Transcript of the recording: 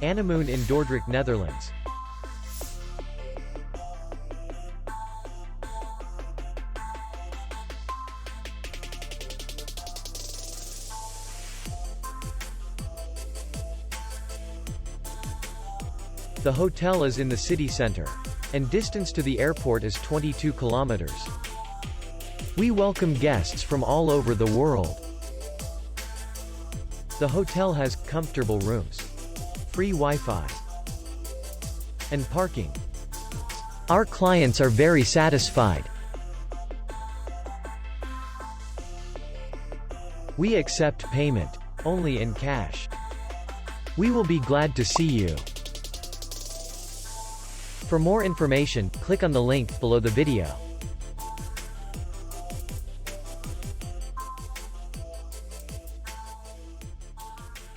Annemoon in Dordrecht, Netherlands. The hotel is in the city center, and distance to the airport is 22 kilometers. We welcome guests from all over the world. The hotel has comfortable rooms, free Wi-Fi, and parking. Our clients are very satisfied. We accept payment only in cash. We will be glad to see you. For more information, click on the link below the video.